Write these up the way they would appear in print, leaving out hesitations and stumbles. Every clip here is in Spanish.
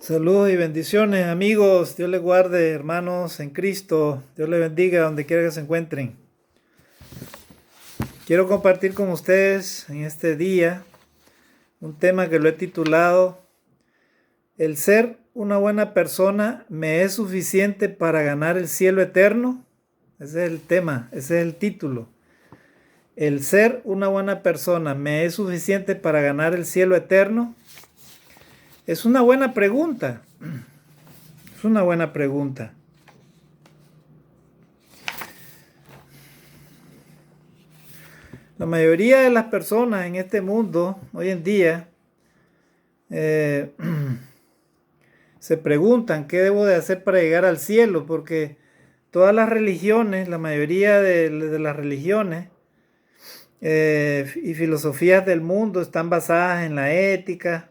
Saludos y bendiciones, amigos. Dios les guarde, hermanos en Cristo. Dios les bendiga donde quiera que se encuentren. Quiero compartir con ustedes en este día un tema que lo he titulado ¿El ser una buena persona me es suficiente para ganar el cielo eterno? Ese es el tema, ese es el título. ¿El ser una buena persona me es suficiente para ganar el cielo eterno? Es una buena pregunta. Es una buena pregunta. La mayoría de las personas en este mundo, hoy en día, se preguntan qué debo de hacer para llegar al cielo, porque todas las religiones, la mayoría de las religiones y filosofías del mundo están basadas en la ética,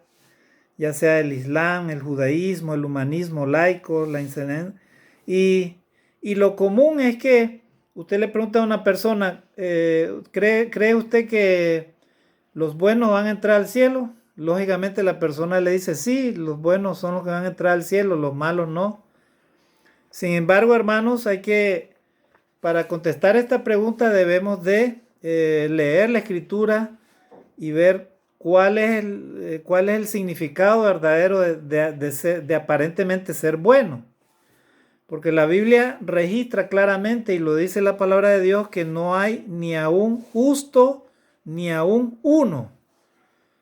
ya sea el Islam, el judaísmo, el humanismo laico, la enseñanza. Y lo común es que usted le pregunta a una persona, ¿cree usted que los buenos van a entrar al cielo? Lógicamente la persona le dice, sí, los buenos son los que van a entrar al cielo, los malos no. Sin embargo, hermanos, para contestar esta pregunta debemos de leer la Escritura y ver cuál es el significado verdadero de aparentemente ser bueno. Porque la Biblia registra claramente, y lo dice la palabra de Dios, que no hay ni aún justo ni aún uno.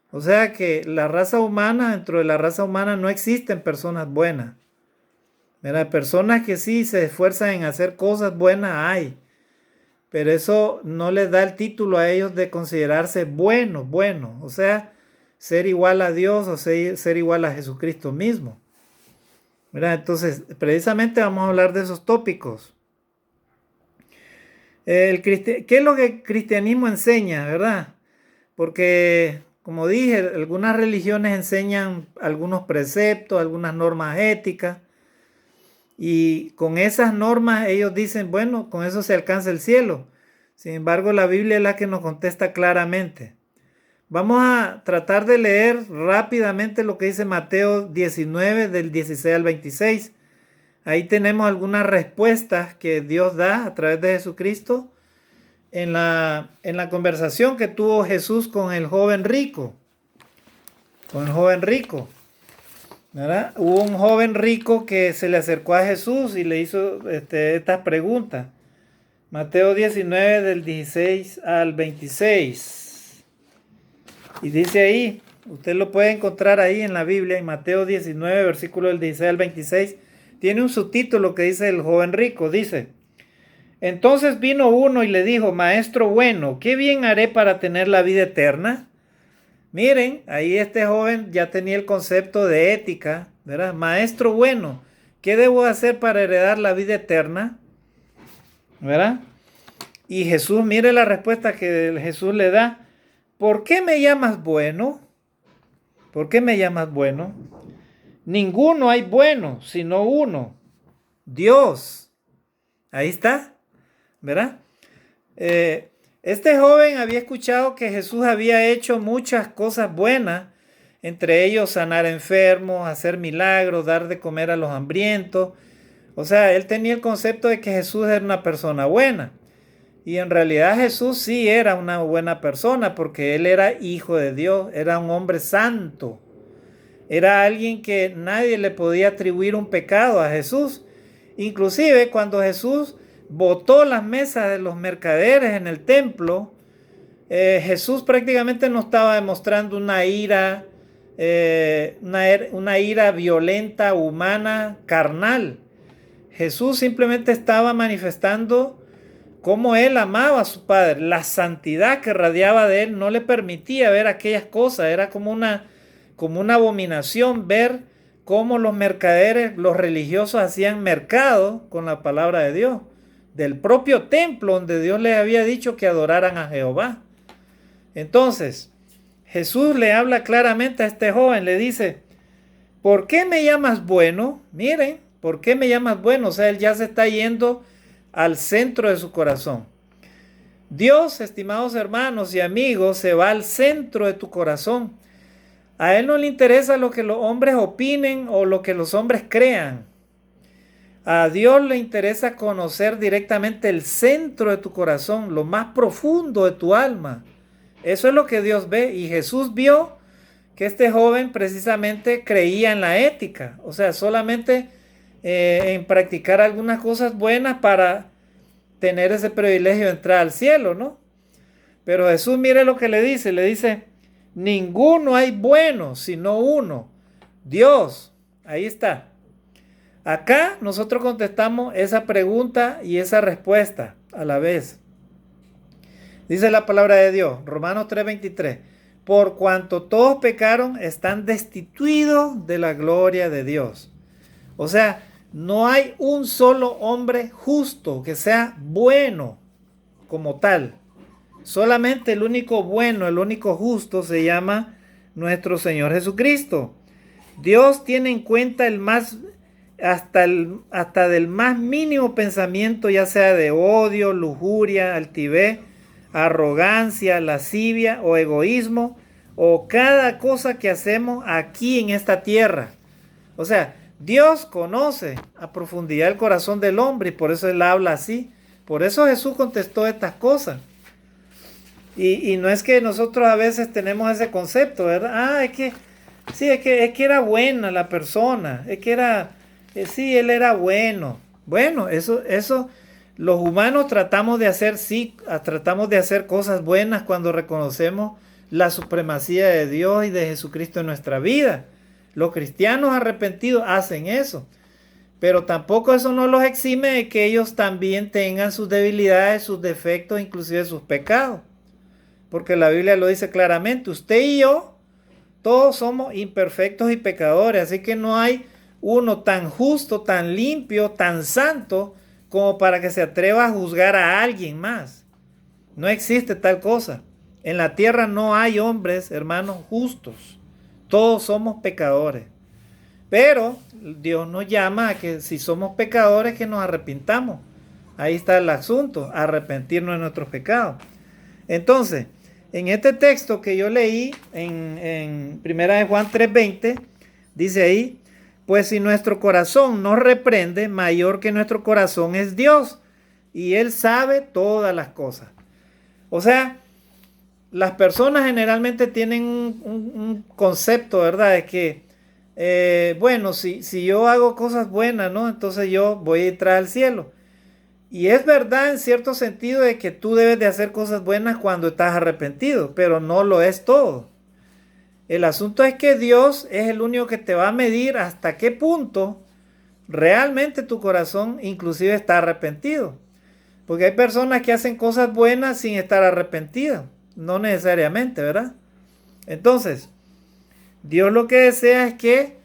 O sea que dentro de la raza humana no existen personas buenas. Mira, personas que sí se esfuerzan en hacer cosas buenas hay. Pero eso no les da el título a ellos de considerarse buenos. O sea, ser igual a Dios o ser igual a Jesucristo mismo. Mira, entonces, precisamente vamos a hablar de esos tópicos. ¿Qué es lo que el cristianismo enseña, verdad? Porque, como dije, algunas religiones enseñan algunos preceptos, algunas normas éticas. Y con esas normas ellos dicen, bueno, con eso se alcanza el cielo. Sin embargo, la Biblia es la que nos contesta claramente. Vamos a tratar de leer rápidamente lo que dice Mateo 19, del 16 al 26. Ahí tenemos algunas respuestas que Dios da a través de Jesucristo en la conversación que tuvo Jesús con el joven rico. ¿Verdad? Hubo un joven rico que se le acercó a Jesús y le hizo estas preguntas. Mateo 19 del 16 al 26. Y dice ahí, usted lo puede encontrar ahí en la Biblia, en Mateo 19, versículo del 16 al 26. Tiene un subtítulo que dice el joven rico. Dice, entonces vino uno y le dijo, maestro bueno, ¿qué bien haré para tener la vida eterna? Miren, ahí este joven ya tenía el concepto de ética, ¿verdad? Maestro bueno, ¿qué debo hacer para heredar la vida eterna? ¿Verdad? Y Jesús, mire la respuesta que Jesús le da. ¿Por qué me llamas bueno? ¿Por qué me llamas bueno? Ninguno hay bueno, sino uno, Dios. Ahí está, ¿verdad? Este joven había escuchado que Jesús había hecho muchas cosas buenas, entre ellos sanar enfermos, hacer milagros, dar de comer a los hambrientos. O sea, él tenía el concepto de que Jesús era una persona buena. Y en realidad Jesús sí era una buena persona porque él era hijo de Dios, era un hombre santo. Era alguien que nadie le podía atribuir un pecado a Jesús. Inclusive cuando Jesús botó las mesas de los mercaderes en el templo, Jesús prácticamente no estaba demostrando una ira violenta, humana, carnal. Jesús simplemente estaba manifestando cómo él amaba a su Padre. La santidad que radiaba de él no le permitía ver aquellas cosas. Era como una abominación ver cómo los mercaderes, los religiosos hacían mercado con la palabra de Dios. Del propio templo donde Dios les había dicho que adoraran a Jehová. Entonces, Jesús le habla claramente a este joven, le dice, ¿por qué me llamas bueno? Miren, ¿por qué me llamas bueno? O sea, él ya se está yendo al centro de su corazón. Dios, estimados hermanos y amigos, se va al centro de tu corazón. A Él no le interesa lo que los hombres opinen o lo que los hombres crean. A Dios le interesa conocer directamente el centro de tu corazón, lo más profundo de tu alma. Eso es lo que Dios ve. Y Jesús vio que este joven precisamente creía en la ética. O sea, solamente en practicar algunas cosas buenas para tener ese privilegio de entrar al cielo, ¿no? Pero Jesús, mire lo que le dice, ninguno hay bueno, sino uno, Dios. Ahí está. Acá nosotros contestamos esa pregunta y esa respuesta a la vez. Dice la palabra de Dios, Romanos 3:23, por cuanto todos pecaron, están destituidos de la gloria de Dios. O sea, no hay un solo hombre justo que sea bueno como tal. Solamente el único bueno, el único justo se llama nuestro Señor Jesucristo. Dios tiene en cuenta hasta del más mínimo pensamiento, ya sea de odio, lujuria, altivez, arrogancia, lascivia o egoísmo, o cada cosa que hacemos aquí en esta tierra. O sea, Dios conoce a profundidad el corazón del hombre y por eso Él habla así. Por eso Jesús contestó estas cosas. Y no es que nosotros a veces tenemos ese concepto, ¿verdad? Es que era buena la persona, sí, él era bueno. Bueno, eso los humanos tratamos de hacer cosas buenas cuando reconocemos la supremacía de Dios y de Jesucristo en nuestra vida. Los cristianos arrepentidos hacen eso, pero tampoco eso no los exime de que ellos también tengan sus debilidades, sus defectos, inclusive sus pecados. Porque la Biblia lo dice claramente, usted y yo, todos somos imperfectos y pecadores, así que no hay uno tan justo, tan limpio, tan santo, como para que se atreva a juzgar a alguien más. No existe tal cosa. En la tierra no hay hombres, hermanos, justos. Todos somos pecadores. Pero Dios nos llama a que si somos pecadores, que nos arrepintamos. Ahí está el asunto, arrepentirnos de nuestros pecados. Entonces, en este texto que yo leí en 1 Juan 3:20, dice ahí, pues si nuestro corazón nos reprende, mayor que nuestro corazón es Dios, y Él sabe todas las cosas. O sea, las personas generalmente tienen un concepto, ¿verdad? De que, bueno, si yo hago cosas buenas, ¿no? Entonces yo voy a entrar al cielo. Y es verdad en cierto sentido de que tú debes de hacer cosas buenas cuando estás arrepentido, pero no lo es todo. El asunto es que Dios es el único que te va a medir hasta qué punto realmente tu corazón inclusive está arrepentido. Porque hay personas que hacen cosas buenas sin estar arrepentidas. No necesariamente, ¿verdad? Entonces, Dios lo que desea es que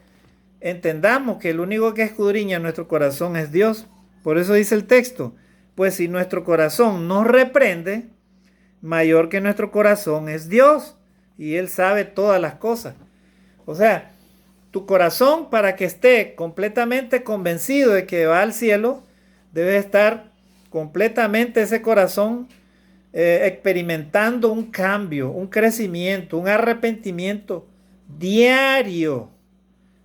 entendamos que el único que escudriña nuestro corazón es Dios. Por eso dice el texto, pues si nuestro corazón nos reprende, mayor que nuestro corazón es Dios, y Él sabe todas las cosas. O sea, tu corazón, para que esté completamente convencido de que va al cielo, debe estar completamente ese corazón experimentando un cambio, un crecimiento, un arrepentimiento diario.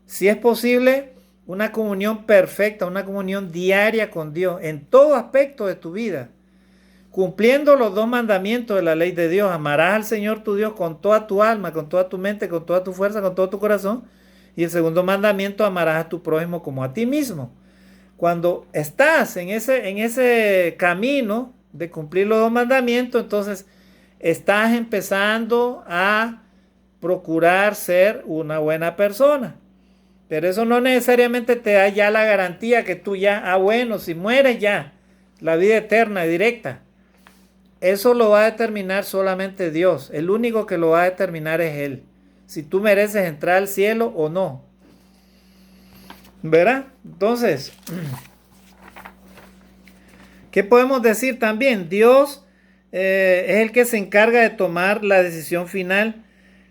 Si es posible, una comunión perfecta, una comunión diaria con Dios en todo aspecto de tu vida, cumpliendo los 2 mandamientos de la ley de Dios. Amarás al Señor tu Dios con toda tu alma, con toda tu mente, con toda tu fuerza, con todo tu corazón. Y el segundo mandamiento, amarás a tu prójimo como a ti mismo. Cuando estás en ese camino de cumplir los 2 mandamientos, entonces estás empezando a procurar ser una buena persona. Pero eso no necesariamente te da ya la garantía que tú ya, bueno, si mueres ya, la vida eterna, directa. Eso lo va a determinar solamente Dios. El único que lo va a determinar es Él. Si tú mereces entrar al cielo o no. ¿Verdad? Entonces, ¿qué podemos decir también? Dios es el que se encarga de tomar la decisión final.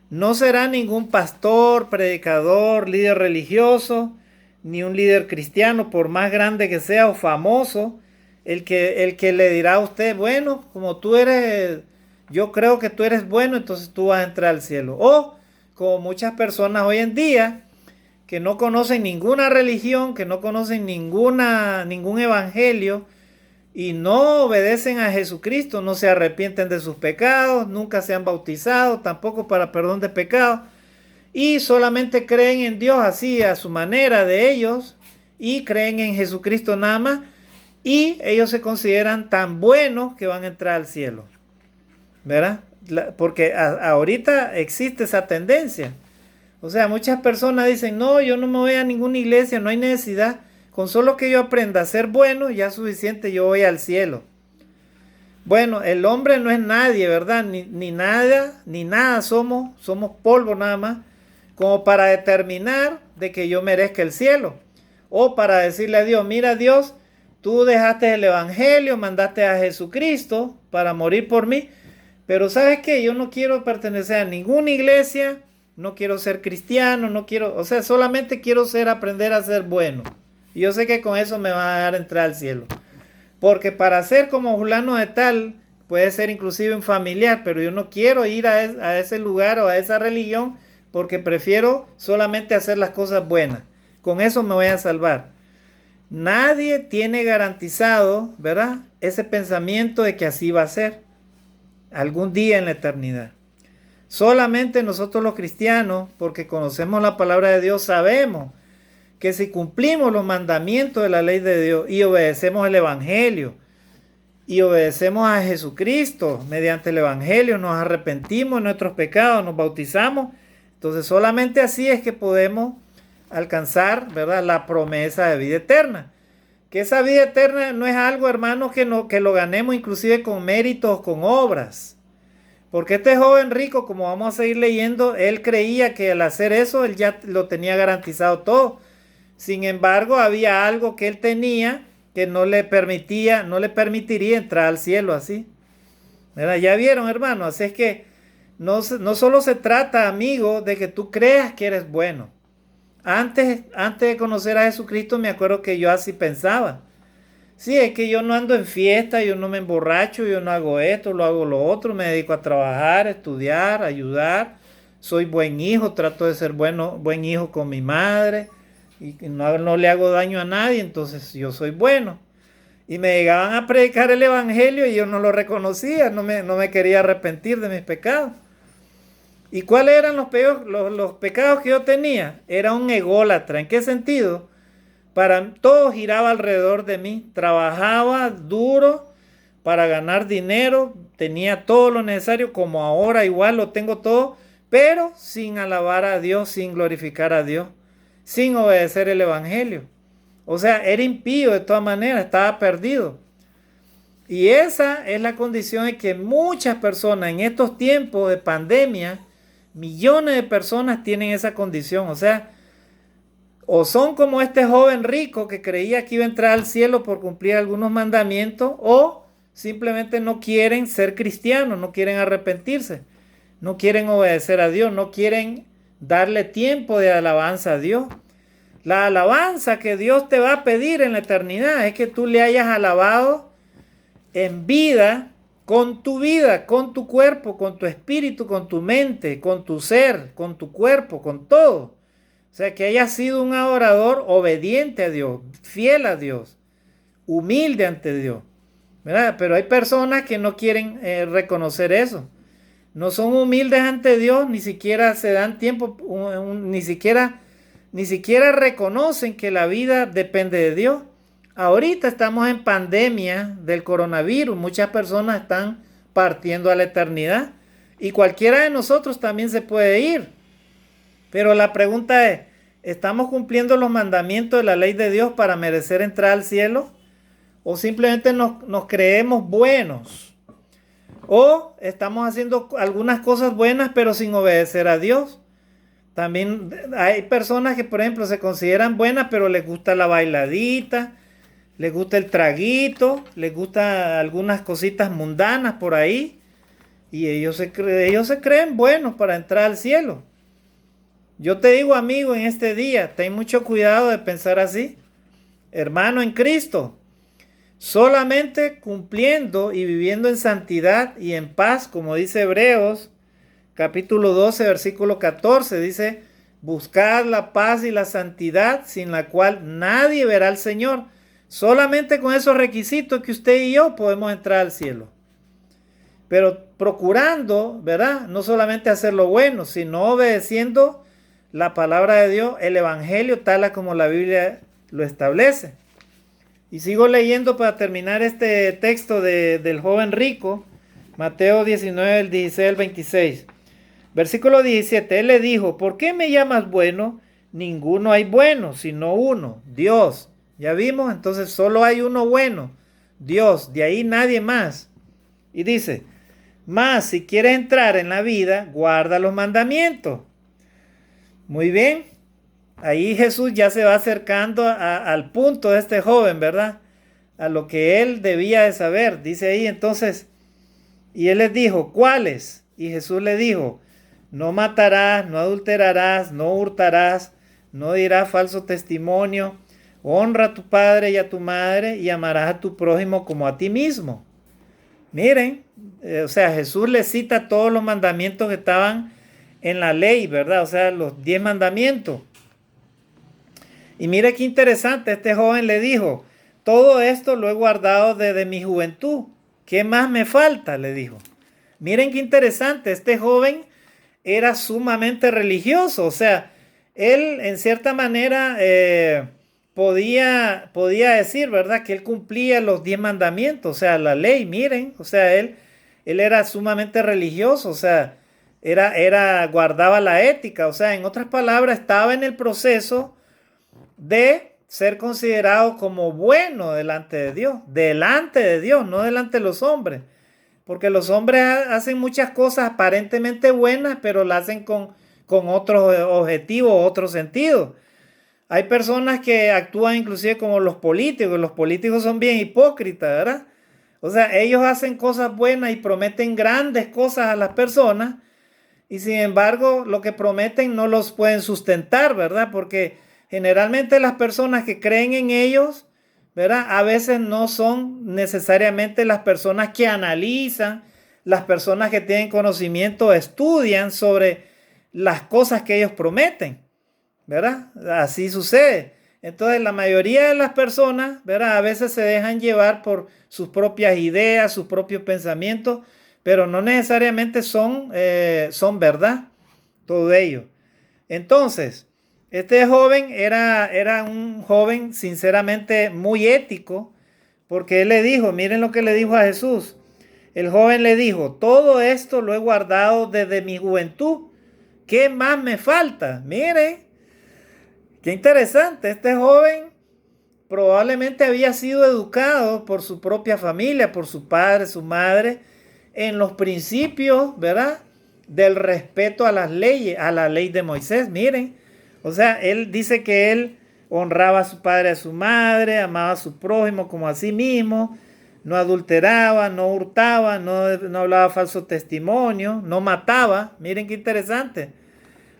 No será ningún pastor, predicador, líder religioso, ni un líder cristiano, por más grande que sea o famoso, el que le dirá a usted, bueno, como tú eres, yo creo que tú eres bueno, entonces tú vas a entrar al cielo. O como muchas personas hoy en día que no conocen ninguna religión, que no conocen ningún evangelio y no obedecen a Jesucristo, no se arrepienten de sus pecados, nunca se han bautizado, tampoco para perdón de pecados, y solamente creen en Dios así, a su manera de ellos, y creen en Jesucristo nada más, y ellos se consideran tan buenos que van a entrar al cielo, ¿verdad? Porque ahorita existe esa tendencia. O sea, muchas personas dicen, no, yo no me voy a ninguna iglesia, no hay necesidad. Con solo que yo aprenda a ser bueno, ya es suficiente, yo voy al cielo. Bueno, el hombre no es nadie, ¿verdad? Ni nada somos polvo nada más, como para determinar de que yo merezca el cielo. O para decirle a Dios, mira Dios, tú dejaste el evangelio, mandaste a Jesucristo para morir por mí, pero ¿sabes qué? Yo no quiero pertenecer a ninguna iglesia, no quiero ser cristiano, no quiero, o sea, solamente quiero aprender a ser bueno. Y yo sé que con eso me va a dejar entrar al cielo. Porque para ser como fulano de tal, puede ser inclusive un familiar, pero yo no quiero ir a ese lugar o a esa religión porque prefiero solamente hacer las cosas buenas. Con eso me voy a salvar. Nadie tiene garantizado, ¿verdad? Ese pensamiento de que así va a ser algún día en la eternidad. Solamente nosotros los cristianos, porque conocemos la palabra de Dios, sabemos que si cumplimos los mandamientos de la ley de Dios y obedecemos el evangelio y obedecemos a Jesucristo mediante el evangelio, nos arrepentimos de nuestros pecados, nos bautizamos, entonces solamente así es que podemos alcanzar, ¿verdad?, la promesa de vida eterna. Que esa vida eterna no es algo, hermanos, que lo ganemos inclusive con méritos, con obras. Porque este joven rico, como vamos a seguir leyendo, él creía que al hacer eso, él ya lo tenía garantizado todo. Sin embargo, había algo que él tenía que no le permitiría entrar al cielo así. ¿Verdad? Ya vieron, hermano, así es que no solo se trata, amigo, de que tú creas que eres bueno. Antes de conocer a Jesucristo, me acuerdo que yo así pensaba. Sí, es que yo no ando en fiesta, yo no me emborracho, yo no hago esto, lo hago lo otro, me dedico a trabajar, a estudiar, a ayudar. Soy buen hijo, trato de ser buen hijo con mi madre y no le hago daño a nadie, entonces yo soy bueno. Y me llegaban a predicar el evangelio y yo no lo reconocía, no me quería arrepentir de mis pecados. ¿Y cuáles eran los pecados que yo tenía? Era un ególatra. ¿En qué sentido? Para todo giraba alrededor de mí. Trabajaba duro para ganar dinero. Tenía todo lo necesario, como ahora igual lo tengo todo, pero sin alabar a Dios, sin glorificar a Dios, sin obedecer el evangelio. O sea, era impío de todas maneras, estaba perdido. Y esa es la condición en que muchas personas en estos tiempos de pandemia, millones de personas tienen esa condición. O sea, o son como este joven rico que creía que iba a entrar al cielo por cumplir algunos mandamientos, o simplemente no quieren ser cristianos, no quieren arrepentirse, no quieren obedecer a Dios, no quieren darle tiempo de alabanza a Dios. La alabanza que Dios te va a pedir en la eternidad es que tú le hayas alabado en vida, con tu cuerpo, con tu espíritu, con tu mente, con tu ser, con tu cuerpo, con todo. O sea, que hayas sido un adorador obediente a Dios, fiel a Dios, humilde ante Dios, ¿verdad? Pero hay personas que no quieren reconocer eso. No son humildes ante Dios, ni siquiera se dan tiempo, ni siquiera reconocen que la vida depende de Dios. Ahorita estamos en pandemia del coronavirus, muchas personas están partiendo a la eternidad y cualquiera de nosotros también se puede ir. Pero la pregunta es, ¿estamos cumpliendo los mandamientos de la ley de Dios para merecer entrar al cielo? ¿O simplemente nos creemos buenos? ¿O estamos haciendo algunas cosas buenas pero sin obedecer a Dios? También hay personas que, por ejemplo, se consideran buenas pero les gusta la bailadita, les gusta el traguito, les gusta algunas cositas mundanas por ahí y ellos se creen buenos para entrar al cielo. Yo te digo, amigo, en este día, ten mucho cuidado de pensar así. Hermano en Cristo, solamente cumpliendo y viviendo en santidad y en paz, como dice Hebreos, capítulo 12, versículo 14, dice, buscad la paz y la santidad, sin la cual nadie verá al Señor. Solamente con esos requisitos que usted y yo podemos entrar al cielo. Pero procurando, ¿verdad? No solamente hacer lo bueno, sino obedeciendo la palabra de Dios, el evangelio tal como la Biblia lo establece. Y sigo leyendo para terminar este texto del joven rico, Mateo 19, el 16 al 26. Versículo 17, él le dijo, ¿por qué me llamas bueno? Ninguno hay bueno, sino uno, Dios. ¿Ya vimos? Entonces solo hay uno bueno, Dios, de ahí nadie más. Y dice, mas si quieres entrar en la vida, guarda los mandamientos. Muy bien. Ahí Jesús ya se va acercando al punto de este joven, ¿verdad? A lo que él debía de saber. Dice ahí entonces, y él les dijo, ¿cuáles? Y Jesús le dijo, no matarás, no adulterarás, no hurtarás, no dirás falso testimonio, honra a tu padre y a tu madre y amarás a tu prójimo como a ti mismo. Miren, o sea, Jesús le cita todos los mandamientos que estaban en la ley, ¿verdad? O sea, los 10 mandamientos. Y mire qué interesante, este joven le dijo, todo esto lo he guardado desde mi juventud. ¿Qué más me falta? Le dijo. Miren qué interesante, este joven era sumamente religioso, o sea, él en cierta manera podía decir, ¿verdad? Que él cumplía los 10 mandamientos, o sea, la ley, miren, o sea, él era sumamente religioso, o sea, guardaba la ética, o sea, en otras palabras, estaba en el proceso de ser considerado como bueno delante de Dios, no delante de los hombres. Porque los hombres hacen muchas cosas aparentemente buenas, pero las hacen con otros objetivos, otro sentido. Hay personas que actúan inclusive como los políticos son bien hipócritas, ¿verdad? O sea, ellos hacen cosas buenas y prometen grandes cosas a las personas, y sin embargo lo que prometen no los pueden sustentar, ¿verdad? Porque generalmente las personas que creen en ellos, ¿verdad? A veces no son necesariamente las personas que analizan, las personas que tienen conocimiento, estudian sobre las cosas que ellos prometen, ¿verdad? Así sucede. Entonces la mayoría de las personas, ¿verdad? A veces se dejan llevar por sus propias ideas, sus propios pensamientos, pero no necesariamente son verdad, todo ello. Entonces, este joven era un joven sinceramente muy ético, porque él le dijo, miren lo que le dijo a Jesús. El joven le dijo, todo esto lo he guardado desde mi juventud. ¿Qué más me falta? Miren, qué interesante. Este joven probablemente había sido educado por su propia familia, por su padre, su madre, en los principios, ¿verdad? Del respeto a las leyes, a la ley de Moisés. Miren, o sea, él dice que él honraba a su padre y a su madre, amaba a su prójimo como a sí mismo, no adulteraba, no hurtaba, no hablaba falso testimonio, no mataba. Miren qué interesante.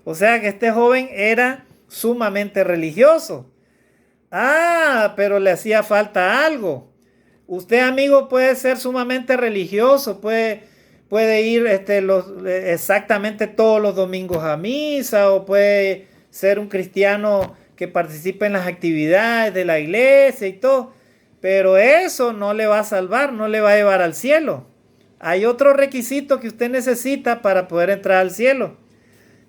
O sea que este joven era sumamente religioso. Ah, pero le hacía falta algo. Usted, amigo, puede ser sumamente religioso, puede ir exactamente todos los domingos a misa, o puede ser un cristiano que participe en las actividades de la iglesia y todo, pero eso no le va a salvar, no le va a llevar al cielo. Hay otro requisito que usted necesita para poder entrar al cielo.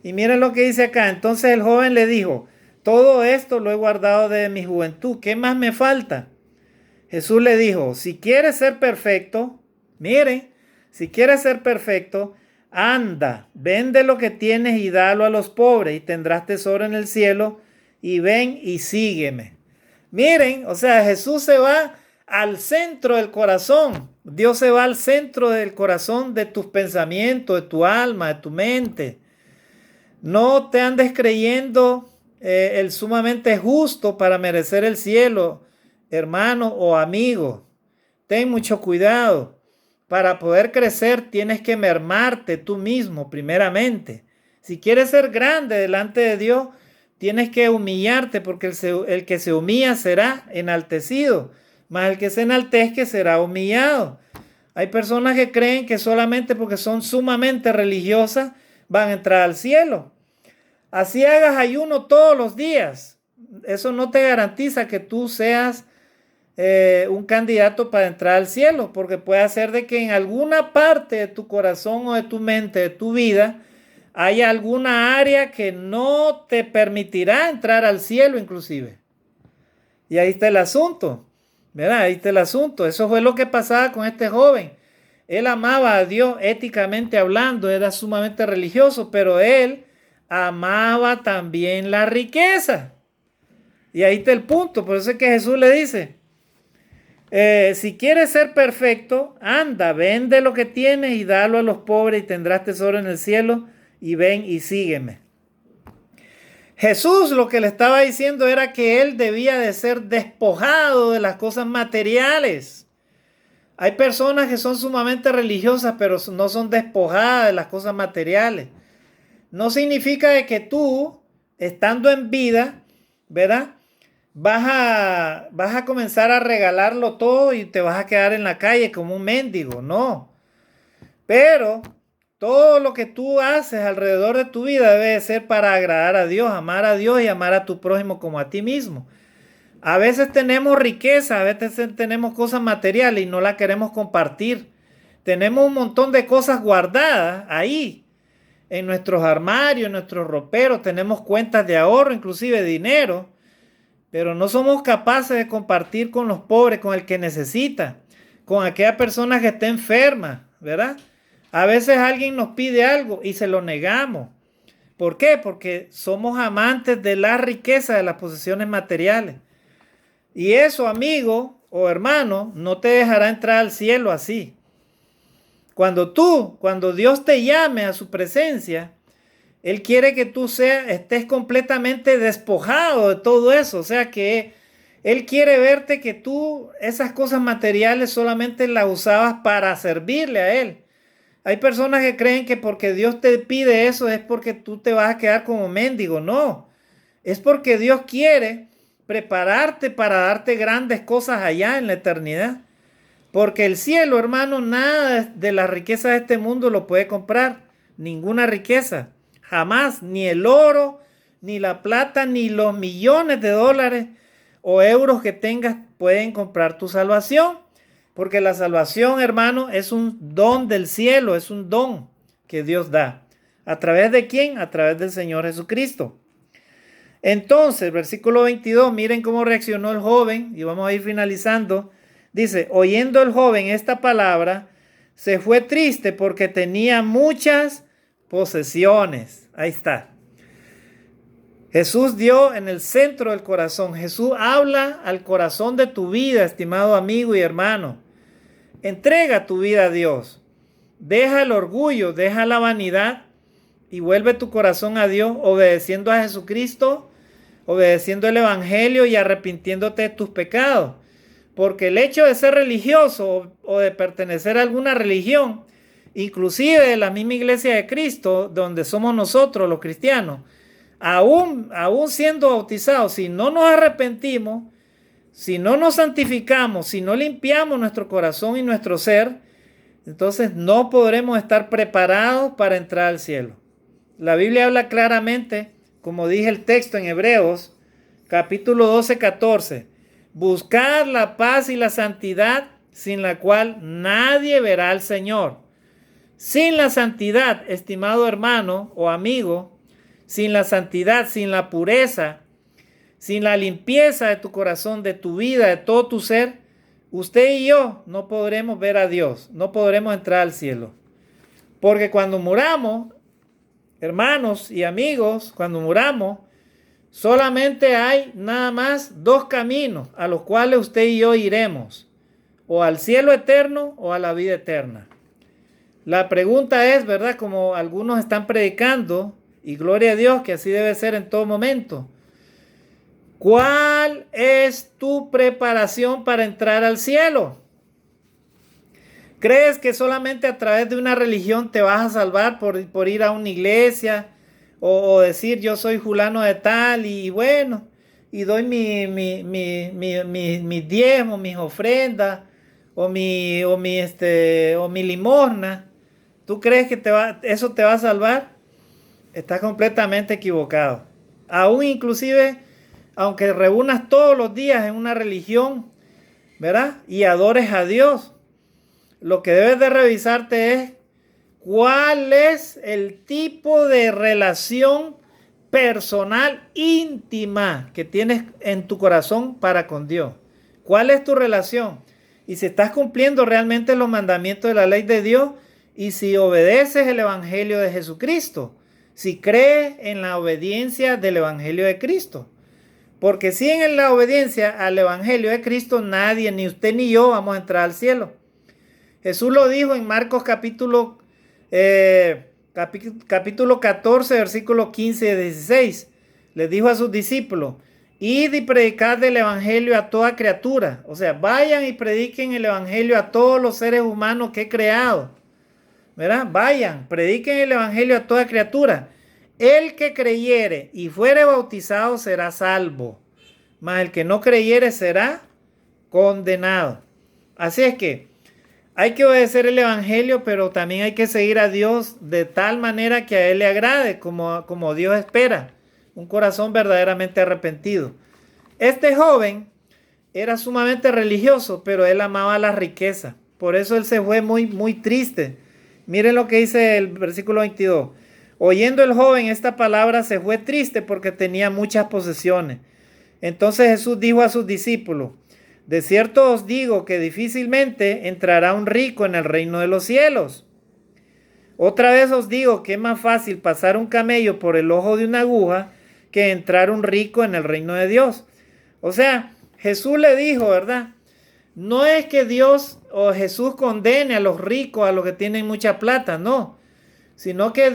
Y miren lo que dice acá. Entonces el joven le dijo, todo esto lo he guardado desde mi juventud, ¿qué más me falta? Jesús le dijo, si quieres ser perfecto, mire, si quieres ser perfecto, anda, vende lo que tienes y dalo a los pobres y tendrás tesoro en el cielo, y ven y sígueme. Miren, o sea, Jesús se va al centro del corazón. Dios se va al centro del corazón de tus pensamientos, de tu alma, de tu mente. No te andes creyendo el sumamente justo para merecer el cielo, hermano o amigo. Ten mucho cuidado. Para poder crecer tienes que mermarte tú mismo primeramente. Si quieres ser grande delante de Dios, tienes que humillarte, porque el que se humilla será enaltecido, mas el que se enaltezca será humillado. Hay personas que creen que solamente porque son sumamente religiosas van a entrar al cielo. Así hagas ayuno todos los días. Eso no te garantiza que tú seas un candidato para entrar al cielo, porque puede ser de que en alguna parte de tu corazón o de tu mente, de tu vida, haya alguna área que no te permitirá entrar al cielo inclusive. Y ahí está el asunto, ¿verdad? Ahí está el asunto. Eso fue lo que pasaba con este joven. Él amaba a Dios éticamente hablando, era sumamente religioso, pero él amaba también la riqueza. Y ahí está el punto. Por eso es que Jesús le dice, si quieres ser perfecto, anda, vende lo que tienes y dalo a los pobres y tendrás tesoro en el cielo, y ven y sígueme. Jesús lo que le estaba diciendo era que él debía de ser despojado de las cosas materiales. Hay personas que son sumamente religiosas, pero no son despojadas de las cosas materiales. No significa de que tú, estando en vida, ¿verdad?, vas a comenzar a regalarlo todo y te vas a quedar en la calle como un mendigo. No. Pero todo lo que tú haces alrededor de tu vida debe ser para agradar a Dios y amar a tu prójimo como a ti mismo. A veces tenemos riqueza, a veces tenemos cosas materiales y no las queremos compartir. Tenemos un montón de cosas guardadas ahí, en nuestros armarios, en nuestros roperos. Tenemos cuentas de ahorro, inclusive dinero, pero no somos capaces de compartir con los pobres, con el que necesita, con aquella persona que está enferma, ¿verdad? A veces alguien nos pide algo y se lo negamos. ¿Por qué? Porque somos amantes de la riqueza, de las posesiones materiales. Y eso, amigo o hermano, no te dejará entrar al cielo así. Cuando Dios te llame a su presencia, Él quiere que tú estés completamente despojado de todo eso. O sea que Él quiere verte que tú esas cosas materiales solamente las usabas para servirle a Él. Hay personas que creen que porque Dios te pide eso es porque tú te vas a quedar como mendigo. No, es porque Dios quiere prepararte para darte grandes cosas allá en la eternidad. Porque el cielo, hermano, nada de las riquezas de este mundo lo puede comprar. Ninguna riqueza. Jamás. Ni el oro, ni la plata, ni los millones de dólares o euros que tengas pueden comprar tu salvación. Porque la salvación, hermano, es un don del cielo, es un don que Dios da. ¿A través de quién? A través del Señor Jesucristo. Entonces, versículo 22, miren cómo reaccionó el joven, y vamos a ir finalizando. Dice, oyendo el joven esta palabra, se fue triste porque tenía muchas posesiones. Ahí está. Jesús dio en el centro del corazón. Jesús habla al corazón de tu vida, estimado amigo y hermano. Entrega tu vida a Dios. Deja el orgullo, deja la vanidad y vuelve tu corazón a Dios obedeciendo a Jesucristo, obedeciendo el Evangelio y arrepintiéndote de tus pecados. Porque el hecho de ser religioso o de pertenecer a alguna religión, inclusive de la misma iglesia de Cristo, donde somos nosotros los cristianos, aún siendo bautizados, si no nos arrepentimos, si no nos santificamos, si no limpiamos nuestro corazón y nuestro ser, entonces no podremos estar preparados para entrar al cielo. La Biblia habla claramente, como dije el texto en Hebreos, capítulo 12, 14. Buscar la paz y la santidad, sin la cual nadie verá al Señor. Sin la santidad, estimado hermano o amigo, sin la santidad, sin la pureza, sin la limpieza de tu corazón, de tu vida, de todo tu ser, usted y yo no podremos ver a Dios, no podremos entrar al cielo. Porque cuando muramos, hermanos y amigos, cuando muramos, solamente hay nada más dos caminos a los cuales usted y yo iremos, o al cielo eterno o a la vida eterna. La pregunta es, ¿verdad? Como algunos están predicando, y gloria a Dios que así debe ser en todo momento. ¿Cuál es tu preparación para entrar al cielo? ¿Crees que solamente a través de una religión te vas a salvar por ir a una iglesia o decir yo soy fulano de tal y bueno, y doy mis diezmos, mis ofrendas o mi limosna? ¿Tú crees que eso te va a salvar? Estás completamente equivocado. Aún inclusive, aunque reúnas todos los días en una religión, ¿verdad? Y adores a Dios, lo que debes de revisarte es cuál es el tipo de relación personal íntima que tienes en tu corazón para con Dios. ¿Cuál es tu relación? Y si estás cumpliendo realmente los mandamientos de la ley de Dios y si obedeces el evangelio de Jesucristo, si crees en la obediencia del evangelio de Cristo. Porque si en la obediencia al evangelio de Cristo nadie, ni usted ni yo, vamos a entrar al cielo. Jesús lo dijo en Marcos capítulo 14, versículos 15 y 16. Les dijo a sus discípulos: id y predicad el evangelio a toda criatura. O sea, vayan y prediquen el evangelio a todos los seres humanos que he creado. ¿Verdad? Vayan, prediquen el evangelio a toda criatura. El que creyere y fuere bautizado será salvo, mas el que no creyere será condenado. Así es que hay que obedecer el evangelio, pero también hay que seguir a Dios de tal manera que a Él le agrade, como Dios espera. Un corazón verdaderamente arrepentido. Este joven era sumamente religioso, pero él amaba la riqueza. Por eso él se fue muy triste. Miren lo que dice el versículo 22. Oyendo el joven esta palabra, se fue triste porque tenía muchas posesiones. Entonces Jesús dijo a sus discípulos: de cierto os digo que difícilmente entrará un rico en el reino de los cielos. Otra vez os digo que es más fácil pasar un camello por el ojo de una aguja que entrar un rico en el reino de Dios. O sea, Jesús le dijo, ¿verdad? No es que Dios o Jesús condene a los ricos, a los que tienen mucha plata, no. Sino que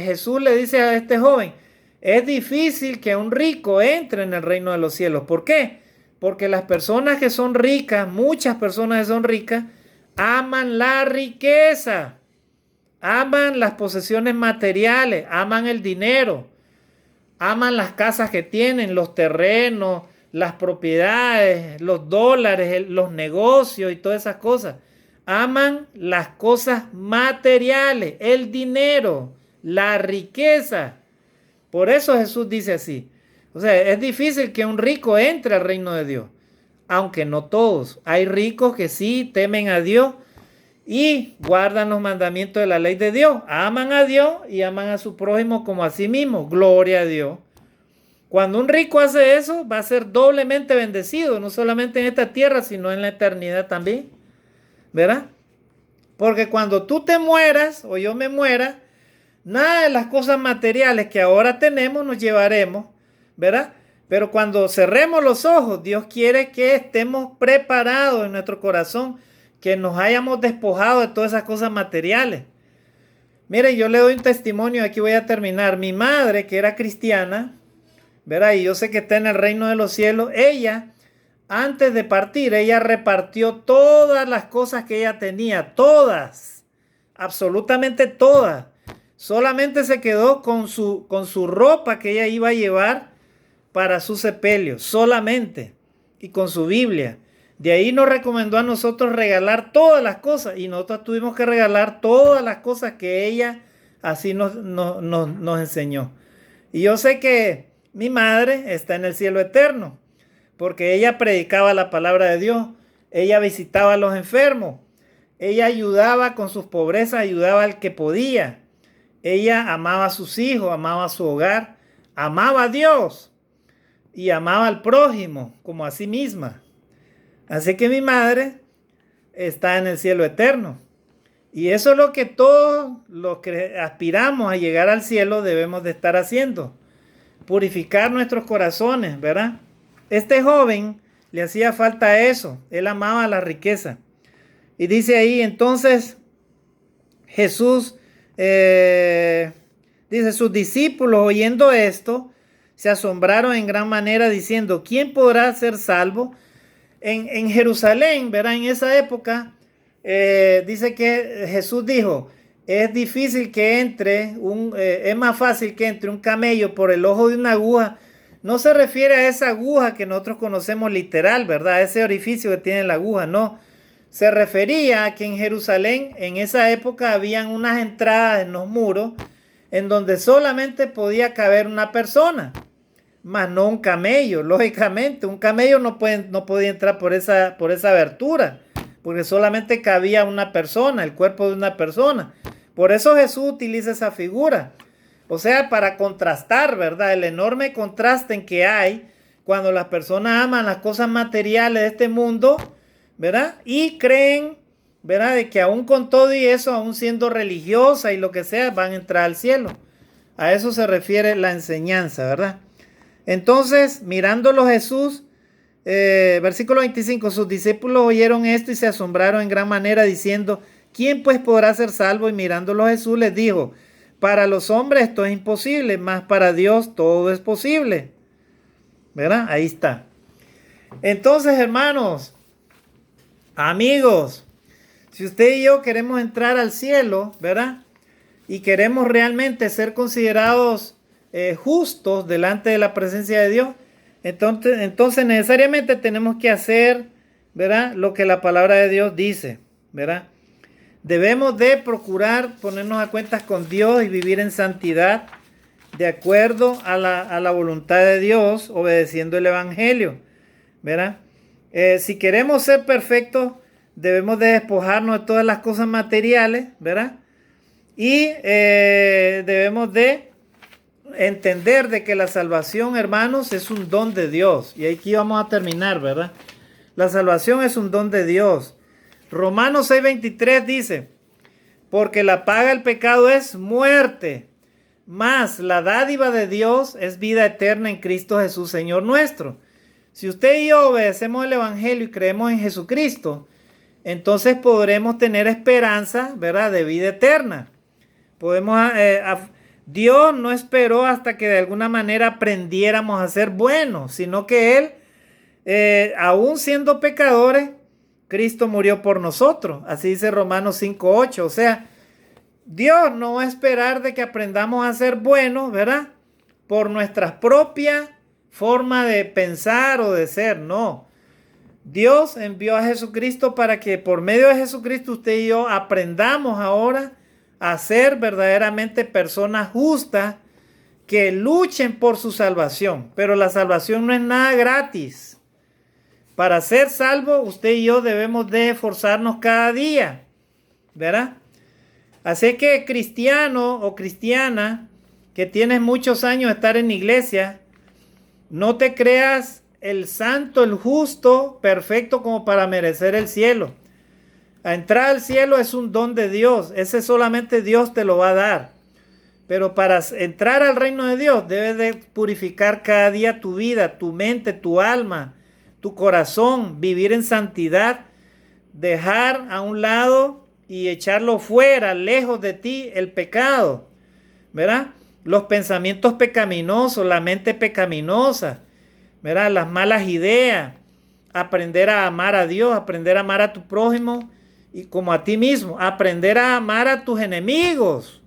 Jesús le dice a este joven: es difícil que un rico entre en el reino de los cielos. ¿Por qué? Porque las personas que son ricas, muchas personas que son ricas, aman la riqueza, aman las posesiones materiales, aman el dinero, aman las casas que tienen, los terrenos, las propiedades, los dólares, los negocios y todas esas cosas. Aman las cosas materiales, el dinero, la riqueza. Por eso Jesús dice así. O sea, es difícil que un rico entre al reino de Dios, aunque no todos. Hay ricos que sí temen a Dios y guardan los mandamientos de la ley de Dios. Aman a Dios y aman a su prójimo como a sí mismo. Gloria a Dios. Cuando un rico hace eso, va a ser doblemente bendecido, no solamente en esta tierra, sino en la eternidad también. ¿Verdad? Porque cuando tú te mueras o yo me muera, nada de las cosas materiales que ahora tenemos nos llevaremos, ¿verdad? Pero cuando cerremos los ojos, Dios quiere que estemos preparados en nuestro corazón, que nos hayamos despojado de todas esas cosas materiales. Mire, yo le doy un testimonio, aquí voy a terminar. Mi madre, que era cristiana, ¿verdad? Y yo sé que está en el reino de los cielos. Ella, antes de partir, ella repartió todas las cosas que ella tenía, todas, absolutamente todas. Solamente se quedó con su ropa que ella iba a llevar para su sepelio, solamente, y con su Biblia. De ahí nos recomendó a nosotros regalar todas las cosas, y nosotros tuvimos que regalar todas las cosas que ella así nos enseñó. Y yo sé que mi madre está en el cielo eterno, porque ella predicaba la palabra de Dios, ella visitaba a los enfermos, ella ayudaba con sus pobrezas, ayudaba al que podía. Ella amaba a sus hijos, amaba a su hogar, amaba a Dios y amaba al prójimo como a sí misma. Así que mi madre está en el cielo eterno. Y eso es lo que todos los que aspiramos a llegar al cielo debemos de estar haciendo. Purificar nuestros corazones, ¿verdad? Este joven le hacía falta eso. Él amaba la riqueza. Y dice ahí, entonces Jesús dice: sus discípulos, oyendo esto, se asombraron en gran manera, diciendo: ¿quién podrá ser salvo? En Jerusalén, ¿verdad? En esa época, dice que Jesús dijo: es difícil que entre, es más fácil que entre un camello por el ojo de una aguja. No se refiere a esa aguja que nosotros conocemos literal, ¿verdad? Ese orificio que tiene la aguja, no. Se refería a que en Jerusalén, en esa época, habían unas entradas en los muros en donde solamente podía caber una persona, más no un camello. Lógicamente, un camello no podía entrar por esa abertura, porque solamente cabía una persona, el cuerpo de una persona. Por eso Jesús utiliza esa figura. O sea, para contrastar, ¿verdad? El enorme contraste en que hay cuando las personas aman las cosas materiales de este mundo, ¿verdad? Y creen, ¿verdad? De que aún con todo y eso, aún siendo religiosa y lo que sea, van a entrar al cielo. A eso se refiere la enseñanza, ¿verdad? Entonces, mirándolo Jesús, versículo 25, sus discípulos oyeron esto y se asombraron en gran manera diciendo, ¿quién pues podrá ser salvo? Y mirándolo Jesús les dijo, para los hombres esto es imposible, mas para Dios todo es posible. ¿Verdad? Ahí está. Entonces, hermanos, amigos, si usted y yo queremos entrar al cielo, ¿verdad? Y queremos realmente ser considerados justos delante de la presencia de Dios, entonces necesariamente tenemos que hacer, ¿verdad? Lo que la palabra de Dios dice, ¿verdad? Debemos de procurar ponernos a cuentas con Dios y vivir en santidad de acuerdo a la voluntad de Dios, obedeciendo el Evangelio, ¿verdad? Si queremos ser perfectos, debemos de despojarnos de todas las cosas materiales, ¿verdad? Y debemos de entender de que la salvación, hermanos, es un don de Dios. Y aquí vamos a terminar, ¿verdad? La salvación es un don de Dios. Romanos 6:23 dice, porque la paga del pecado es muerte, mas la dádiva de Dios es vida eterna en Cristo Jesús, Señor nuestro. Si usted y yo obedecemos el Evangelio y creemos en Jesucristo, entonces podremos tener esperanza, ¿verdad?, de vida eterna. Dios no esperó hasta que de alguna manera aprendiéramos a ser buenos, sino que Él, aún siendo pecadores, Cristo murió por nosotros. Así dice Romanos 5:8. O sea, Dios no va a esperar de que aprendamos a ser buenos, ¿verdad? Por nuestra propia forma de pensar o de ser. No. Dios envió a Jesucristo para que por medio de Jesucristo usted y yo aprendamos ahora a ser verdaderamente personas justas que luchen por su salvación. Pero la salvación no es nada gratis. Para ser salvo, usted y yo debemos de esforzarnos cada día, ¿verdad? Así que cristiano o cristiana que tienes muchos años de estar en la iglesia, no te creas el santo, el justo, perfecto como para merecer el cielo. A entrar al cielo es un don de Dios, ese solamente Dios te lo va a dar. Pero para entrar al reino de Dios debes de purificar cada día tu vida, tu mente, tu alma, tu corazón, vivir en santidad, dejar a un lado y echarlo fuera, lejos de ti, el pecado, ¿verdad? Los pensamientos pecaminosos, la mente pecaminosa, ¿verdad? Las malas ideas, aprender a amar a Dios, aprender a amar a tu prójimo y como a ti mismo, aprender a amar a tus enemigos,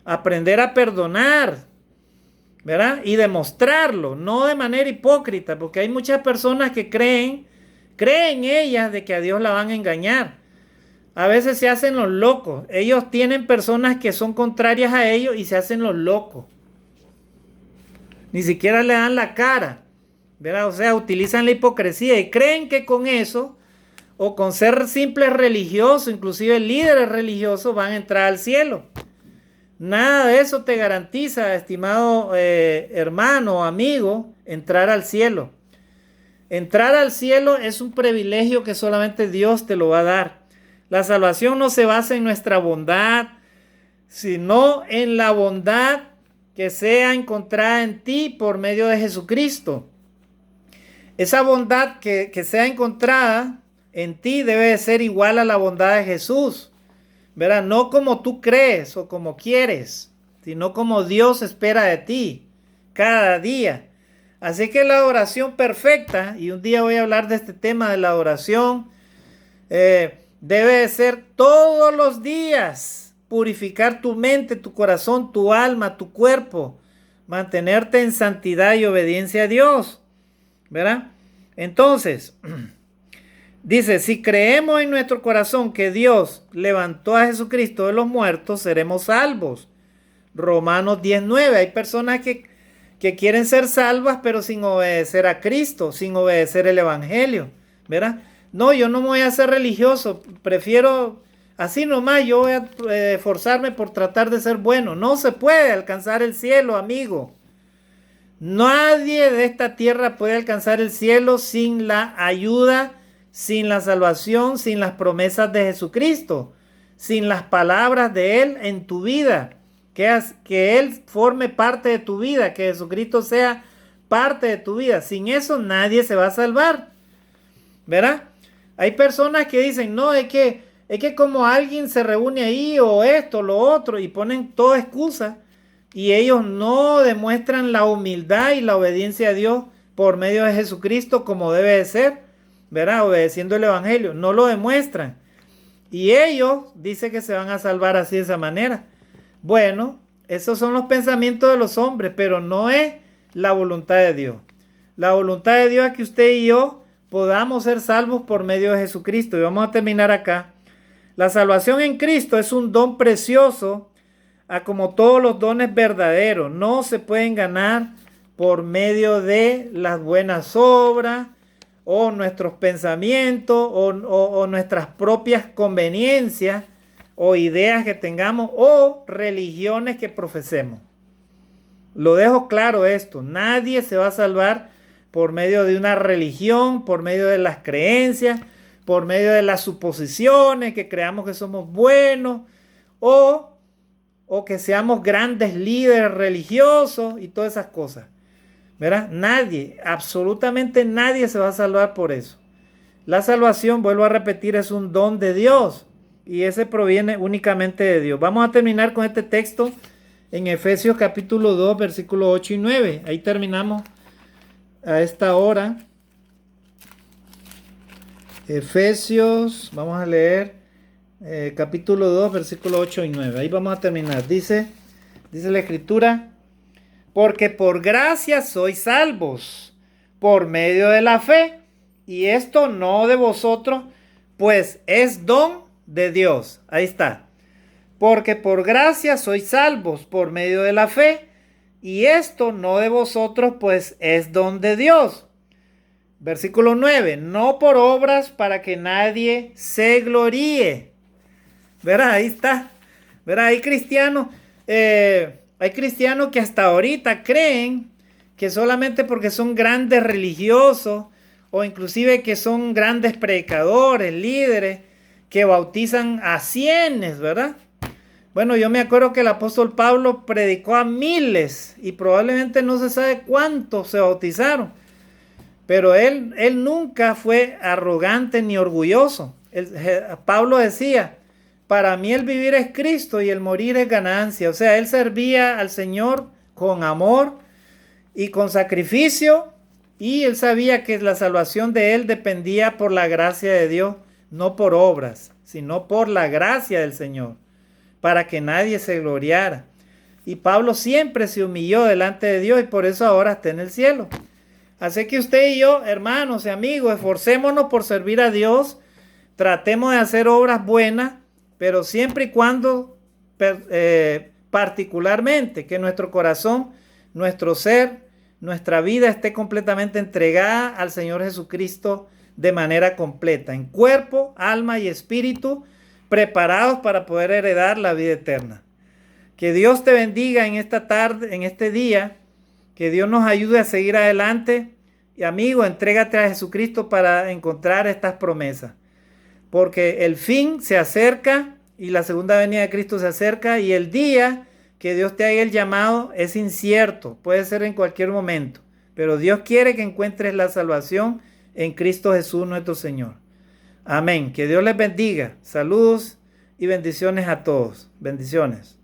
aprender a perdonar, ¿verdad? Y demostrarlo, no de manera hipócrita, porque hay muchas personas que creen ellas de que a Dios la van a engañar. A veces se hacen los locos. Ellos tienen personas que son contrarias a ellos y se hacen los locos. Ni siquiera le dan la cara, ¿verdad? O sea, utilizan la hipocresía y creen que con eso, o con ser simples religiosos, inclusive líderes religiosos, van a entrar al cielo. Nada de eso te garantiza, estimado hermano o amigo, entrar al cielo. Entrar al cielo es un privilegio que solamente Dios te lo va a dar. La salvación no se basa en nuestra bondad, sino en la bondad que sea encontrada en ti por medio de Jesucristo. Esa bondad que sea encontrada en ti debe de ser igual a la bondad de Jesús, ¿verdad? No como tú crees o como quieres, sino como Dios espera de ti cada día. Así que la adoración perfecta, y un día voy a hablar de este tema de la adoración, debe de ser todos los días, purificar tu mente, tu corazón, tu alma, tu cuerpo, mantenerte en santidad y obediencia a Dios, ¿verdad? Entonces, dice, si creemos en nuestro corazón que Dios levantó a Jesucristo de los muertos, seremos salvos. Romanos 10:9. Hay personas que quieren ser salvas, pero sin obedecer a Cristo, sin obedecer el Evangelio, ¿verdad? No, yo no me voy a hacer religioso, prefiero así nomás, yo voy a esforzarme por tratar de ser bueno. No se puede alcanzar el cielo, amigo. Nadie de esta tierra puede alcanzar el cielo sin la ayuda, sin la salvación, sin las promesas de Jesucristo, sin las palabras de Él en tu vida. Que Él forme parte de tu vida, que Jesucristo sea parte de tu vida. Sin eso nadie se va a salvar, ¿verdad? Hay personas que dicen, no, es que como alguien se reúne ahí o esto, lo otro, y ponen toda excusa, y ellos no demuestran la humildad y la obediencia a Dios por medio de Jesucristo como debe de ser, ¿verdad? Obedeciendo el Evangelio, no lo demuestran. Y ellos dicen que se van a salvar así de esa manera. Bueno, esos son los pensamientos de los hombres, pero no es la voluntad de Dios. La voluntad de Dios es que usted y yo podamos ser salvos por medio de Jesucristo. Y vamos a terminar acá. La salvación en Cristo es un don precioso, como todos los dones verdaderos. No se pueden ganar por medio de las buenas obras o nuestros pensamientos o nuestras propias conveniencias o ideas que tengamos o religiones que profesemos. Lo dejo claro esto, nadie se va a salvar por medio de una religión, por medio de las creencias, por medio de las suposiciones, que creamos que somos buenos o que seamos grandes líderes religiosos y todas esas cosas, ¿verdad? Nadie, absolutamente nadie se va a salvar por eso. La salvación, vuelvo a repetir, es un don de Dios. Y ese proviene únicamente de Dios. Vamos a terminar con este texto en Efesios capítulo 2, versículos 8 y 9. Ahí terminamos a esta hora. Efesios, vamos a leer capítulo 2, versículos 8 y 9. Ahí vamos a terminar. Dice la Escritura, porque por gracia sois salvos, por medio de la fe, y esto no de vosotros, pues es don de Dios. Ahí está. Porque por gracia sois salvos por medio de la fe, y esto no de vosotros, pues es don de Dios. Versículo 9. No por obras para que nadie se gloríe. ¿Verdad? Ahí está. ¿Verdad? Hay cristianos que hasta ahorita creen que solamente porque son grandes religiosos o inclusive que son grandes predicadores, líderes, que bautizan a cienes, ¿verdad? Bueno, yo me acuerdo que el apóstol Pablo predicó a miles y probablemente no se sabe cuántos se bautizaron. Pero él nunca fue arrogante ni orgulloso. Pablo decía, para mí el vivir es Cristo y el morir es ganancia. O sea, él servía al Señor con amor y con sacrificio, y él sabía que la salvación de él dependía por la gracia de Dios, no por obras, sino por la gracia del Señor, para que nadie se gloriara. Y Pablo siempre se humilló delante de Dios y por eso ahora está en el cielo. Así que usted y yo, hermanos y amigos, esforcémonos por servir a Dios, tratemos de hacer obras buenas, pero siempre y cuando particularmente que nuestro corazón, nuestro ser, nuestra vida esté completamente entregada al Señor Jesucristo de manera completa, en cuerpo, alma y espíritu, preparados para poder heredar la vida eterna. Que Dios te bendiga en esta tarde, en este día, que Dios nos ayude a seguir adelante. Y amigo, entrégate a Jesucristo para encontrar estas promesas, porque el fin se acerca y la segunda venida de Cristo se acerca, y el día que Dios te haga el llamado es incierto, puede ser en cualquier momento, pero Dios quiere que encuentres la salvación en Cristo Jesús nuestro Señor. Amén. Que Dios les bendiga. Saludos y bendiciones a todos. Bendiciones.